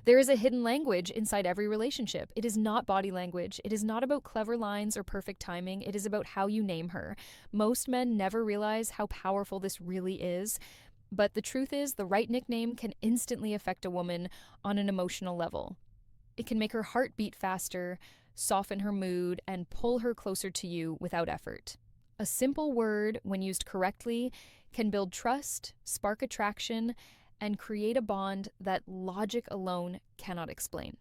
There is a hidden language inside every relationship. It is not body language. It is not about clever lines or perfect timing. It is about how you name her. Most men never realize how powerful this really is. But the truth is, the right nickname can instantly affect a woman on an emotional level. It can make her heart beat faster, soften her mood, and pull her closer to you without effort. A simple word, when used correctly, can build trust, spark attraction, and create a bond that logic alone cannot explain.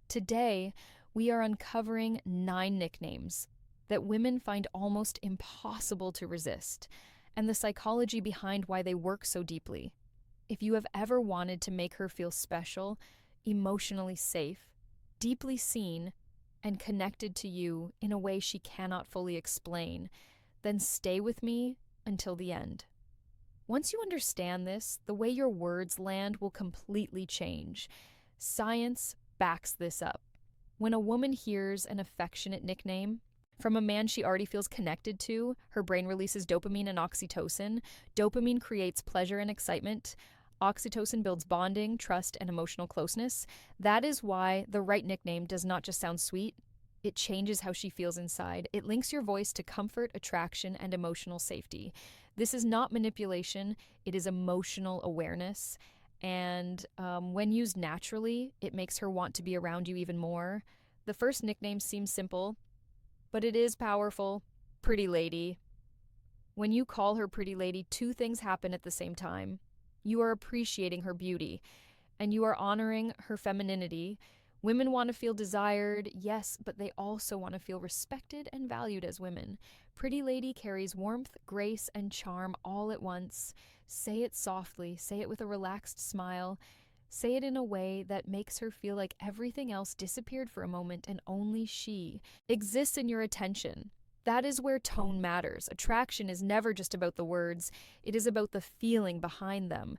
Today, we are uncovering 9 nicknames that women find almost impossible to resist, and the psychology behind why they work so deeply. If you have ever wanted to make her feel special, emotionally safe, deeply seen, and connected to you in a way she cannot fully explain, then stay with me until the end. Once you understand this, the way your words land will completely change. Science backs this up. When a woman hears an affectionate nickname from a man she already feels connected to, her brain releases dopamine and oxytocin. Dopamine creates pleasure and excitement. Oxytocin builds bonding, trust, and emotional closeness. That is why the right nickname does not just sound sweet, it changes how she feels inside. It links your voice to comfort, attraction, and emotional safety. This is not manipulation, it is emotional awareness. And when used naturally, it makes her want to be around you even more. The first nickname seems simple, but it is powerful. Pretty lady. When you call her pretty lady, 2 things happen at the same time. You are appreciating her beauty, and you are honoring her femininity. Women want to feel desired, yes, but they also want to feel respected and valued as women. Pretty lady carries warmth, grace, and charm all at once. Say it softly, say it with a relaxed smile. Say it in a way that makes her feel like everything else disappeared for a moment and only she exists in your attention. That is where tone matters. Attraction is never just about the words, it is about the feeling behind them.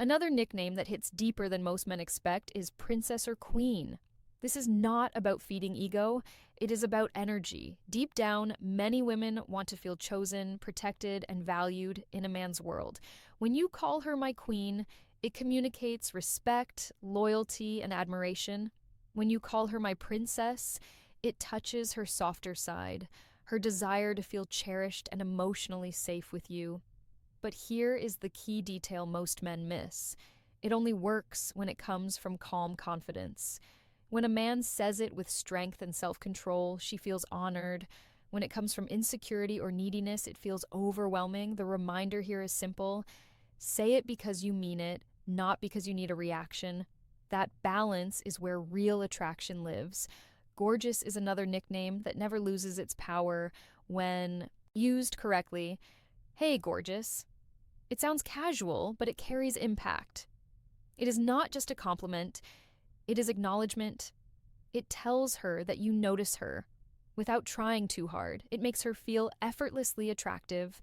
Another nickname that hits deeper than most men expect is princess or queen. This is not about feeding ego, it is about energy. Deep down, many women want to feel chosen, protected, and valued in a man's world. When you call her my queen, it communicates respect, loyalty, and admiration. When you call her my princess, it touches her softer side, her desire to feel cherished and emotionally safe with you. But here is the key detail most men miss. It only works when it comes from calm confidence. When a man says it with strength and self-control, she feels honored. When it comes from insecurity or neediness, it feels overwhelming. The reminder here is simple. Say it because you mean it, not because you need a reaction. That balance is where real attraction lives. Gorgeous is another nickname that never loses its power when used correctly. Hey, gorgeous. It sounds casual, but it carries impact. It is not just a compliment, it is acknowledgement. It tells her that you notice her without trying too hard. It makes her feel effortlessly attractive.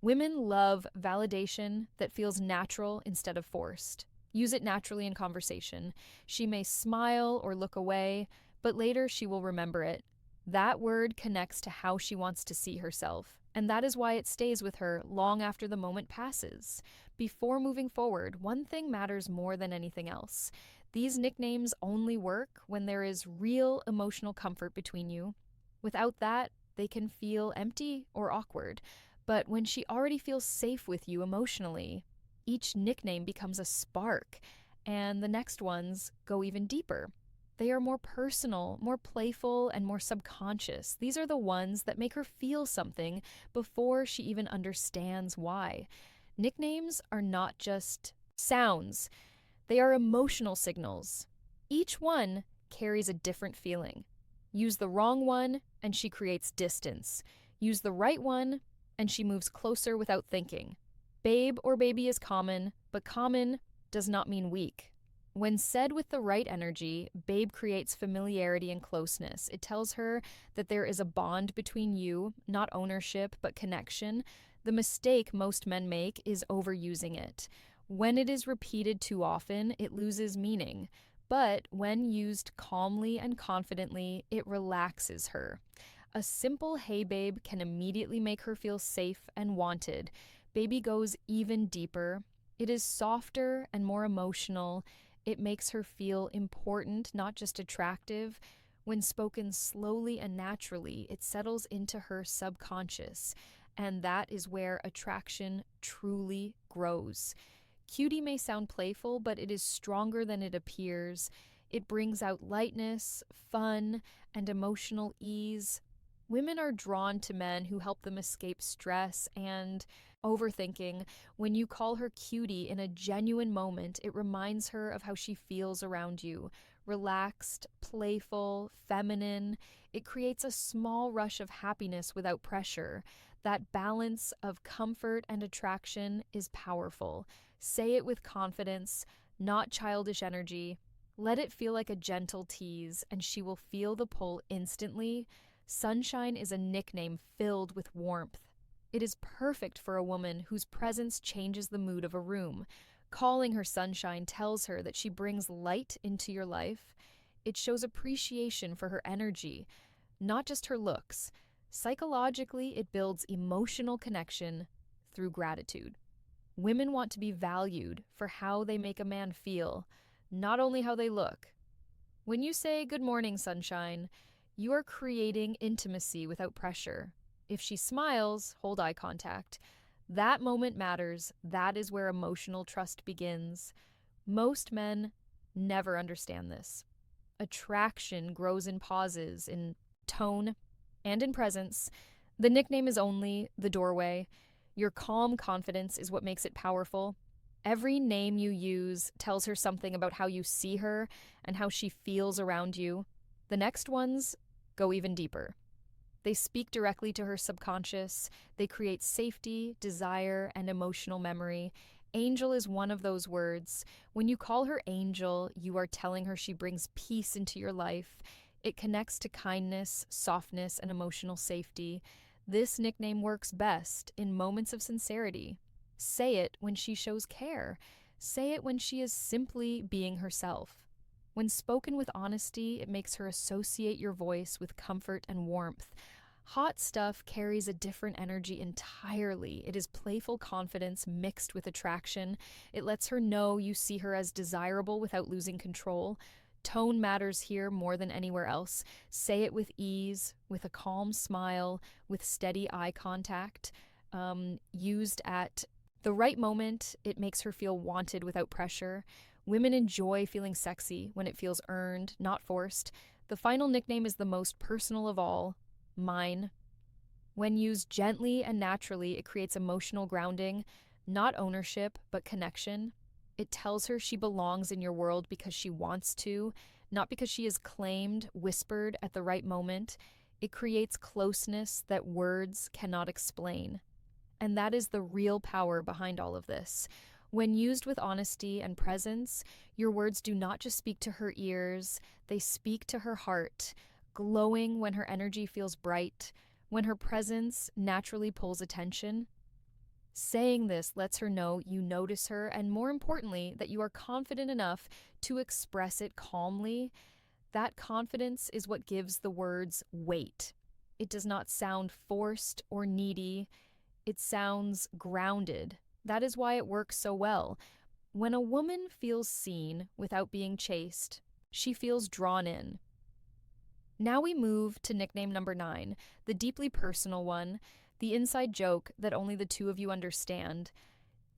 Women love validation that feels natural instead of forced. Use it naturally in conversation. She may smile or look away, but later she will remember it. That word connects to how she wants to see herself, and that is why it stays with her long after the moment passes. Before moving forward, one thing matters more than anything else. These nicknames only work when there is real emotional comfort between you. Without that, they can feel empty or awkward. But when she already feels safe with you emotionally, each nickname becomes a spark, and the next ones go even deeper. They are more personal, more playful, and more subconscious. These are the ones that make her feel something before she even understands why. Nicknames are not just sounds, they are emotional signals. Each one carries a different feeling. Use the wrong one, and she creates distance. Use the right one, and she moves closer without thinking. Babe or baby is common, but common does not mean weak. When said with the right energy, babe creates familiarity and closeness. It tells her that there is a bond between you, not ownership, but connection. The mistake most men make is overusing it. When it is repeated too often, it loses meaning. But when used calmly and confidently, it relaxes her. A simple "hey babe" can immediately make her feel safe and wanted. Baby goes even deeper. It is softer and more emotional. It makes her feel important, not just attractive. When spoken slowly and naturally, it settles into her subconscious, and that is where attraction truly grows. Cutie may sound playful, but it is stronger than it appears. It brings out lightness, fun, and emotional ease. Women are drawn to men who help them escape stress and overthinking. When you call her cutie in a genuine moment, it reminds her of how she feels around you. Relaxed, playful, feminine. It creates a small rush of happiness without pressure. That balance of comfort and attraction is powerful. Say it with confidence, not childish energy. Let it feel like a gentle tease, and she will feel the pull instantly. Sunshine is a nickname filled with warmth. It is perfect for a woman whose presence changes the mood of a room. Calling her sunshine tells her that she brings light into your life. It shows appreciation for her energy, not just her looks. Psychologically, it builds emotional connection through gratitude. Women want to be valued for how they make a man feel, not only how they look. When you say, "Good morning, sunshine," you are creating intimacy without pressure. If she smiles, hold eye contact. That moment matters. That is where emotional trust begins. Most men never understand this. Attraction grows in pauses, in tone, and in presence. The nickname is only the doorway. Your calm confidence is what makes it powerful. Every name you use tells her something about how you see her and how she feels around you. The next ones go even deeper. They speak directly to her subconscious. They create safety, desire, and emotional memory. Angel is one of those words. When you call her Angel, you are telling her she brings peace into your life. It connects to kindness, softness, and emotional safety. This nickname works best in moments of sincerity. Say it when she shows care. Say it when she is simply being herself. When spoken with honesty, it makes her associate your voice with comfort and warmth. Hot stuff carries a different energy entirely. It is playful confidence mixed with attraction. It lets her know you see her as desirable without losing control. Tone matters here more than anywhere else. Say it with ease, with a calm smile, with steady eye contact. Used at the right moment, it makes her feel wanted without pressure. Women enjoy feeling sexy when it feels earned, not forced. The final nickname is the most personal of all, mine. When used gently and naturally, it creates emotional grounding, not ownership, but connection. It tells her she belongs in your world because she wants to, not because she is claimed, whispered at the right moment. It creates closeness that words cannot explain. And that is the real power behind all of this. When used with honesty and presence, your words do not just speak to her ears, they speak to her heart, glowing when her energy feels bright, when her presence naturally pulls attention. Saying this lets her know you notice her, and more importantly, that you are confident enough to express it calmly. That confidence is what gives the words weight. It does not sound forced or needy. It sounds grounded. That is why it works so well. When a woman feels seen without being chased, she feels drawn in. Now we move to nickname number 9, the deeply personal one, the inside joke that only the two of you understand.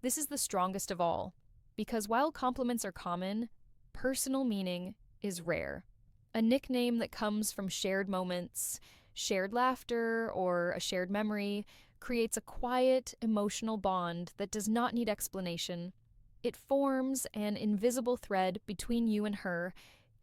This is the strongest of all, because while compliments are common, personal meaning is rare. A nickname that comes from shared moments, shared laughter, or a shared memory creates a quiet, emotional bond that does not need explanation. It forms an invisible thread between you and her.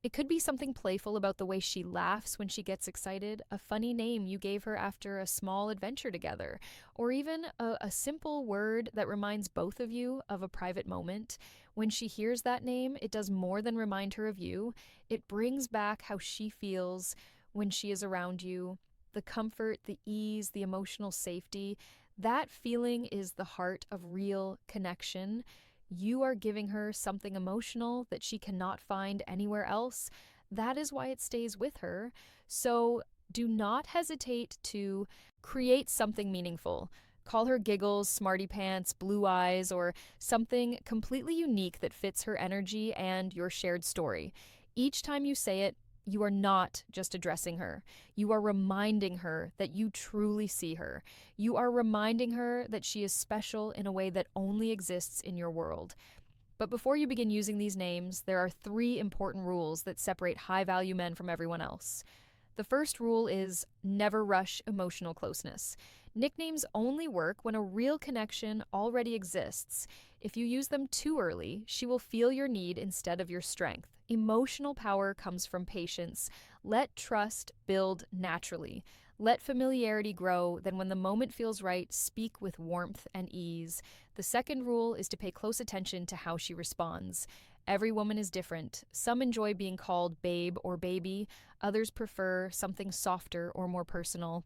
It could be something playful about the way she laughs when she gets excited, a funny name you gave her after a small adventure together, or even a simple word that reminds both of you of a private moment. When she hears that name, it does more than remind her of you. It brings back how she feels when she is around you. The comfort, the ease, the emotional safety, that feeling is the heart of real connection. You are giving her something emotional that she cannot find anywhere else. That is why it stays with her. So do not hesitate to create something meaningful. Call her Giggles, Smarty Pants, Blue Eyes, or something completely unique that fits her energy and your shared story. Each time you say it, you are not just addressing her. You are reminding her that you truly see her. You are reminding her that she is special in a way that only exists in your world. But before you begin using these names, there are 3 important rules that separate high-value men from everyone else. The first rule is never rush emotional closeness. Nicknames only work when a real connection already exists. If you use them too early, she will feel your need instead of your strength. Emotional power comes from patience. Let trust build naturally. Let familiarity grow, then when the moment feels right, speak with warmth and ease. The second rule is to pay close attention to how she responds. Every woman is different. Some enjoy being called babe or baby, others prefer something softer or more personal.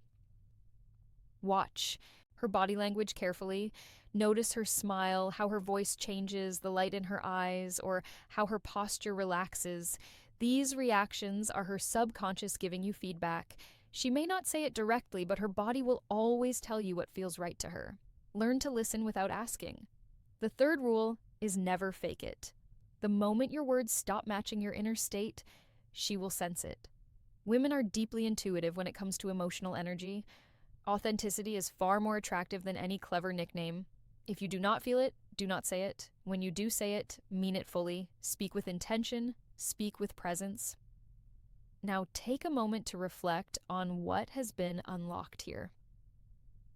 Watch her body language carefully. Notice her smile, how her voice changes, the light in her eyes, or how her posture relaxes. These reactions are her subconscious giving you feedback. She may not say it directly, but her body will always tell you what feels right to her. Learn to listen without asking. The third rule is never fake it. The moment your words stop matching your inner state, she will sense it. Women are deeply intuitive when it comes to emotional energy. Authenticity is far more attractive than any clever nickname. If you do not feel it, do not say it. When you do say it, mean it fully. Speak with intention, speak with presence. Now take a moment to reflect on what has been unlocked here.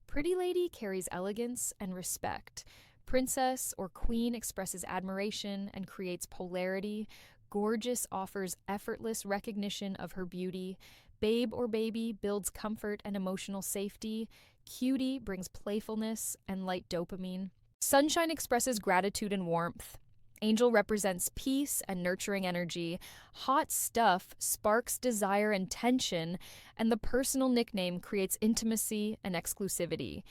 Pretty lady carries elegance and respect. Princess or queen expresses admiration and creates polarity. Gorgeous offers effortless recognition of her beauty. Babe or baby builds comfort and emotional safety. Cutie brings playfulness and light dopamine. Sunshine expresses gratitude and warmth. Angel represents peace and nurturing energy. Hot stuff sparks desire and tension, and the personal nickname creates intimacy and exclusivity.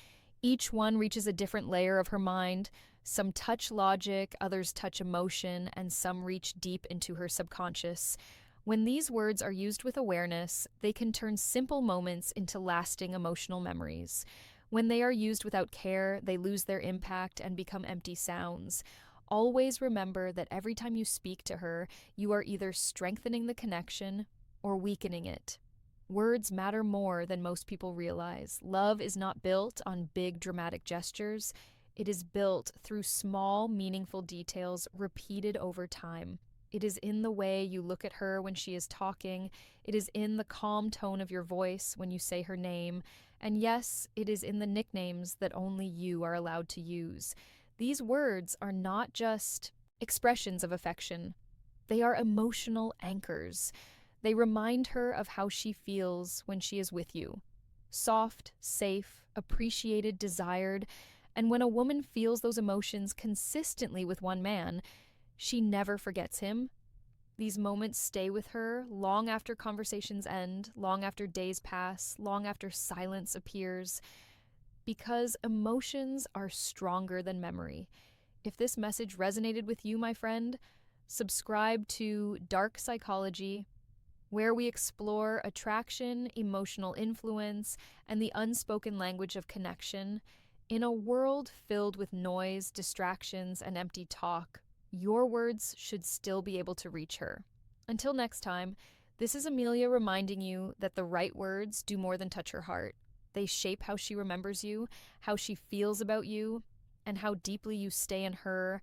Each one reaches a different layer of her mind. Some touch logic, others touch emotion, and some reach deep into her subconscious. When these words are used with awareness, they can turn simple moments into lasting emotional memories. When they are used without care, they lose their impact and become empty sounds. Always remember that every time you speak to her, you are either strengthening the connection or weakening it. Words matter more than most people realize. Love is not built on big dramatic gestures. It is built through small, meaningful details repeated over time. It is in the way you look at her when she is talking. It is in the calm tone of your voice when you say her name. And yes, it is in the nicknames that only you are allowed to use. These words are not just expressions of affection. They are emotional anchors. They remind her of how she feels when she is with you. Soft, safe, appreciated, desired. And when a woman feels those emotions consistently with one man, she never forgets him. These moments stay with her long after conversations end, long after days pass, long after silence appears. Because emotions are stronger than memory. If this message resonated with you, my friend, subscribe to Dark Psychology, where we explore attraction, emotional influence, and the unspoken language of connection. In a world filled with noise, distractions, and empty talk, your words should still be able to reach her. Until next time, this is Amelia reminding you that the right words do more than touch her heart. They shape how she remembers you, how she feels about you, and how deeply you stay in her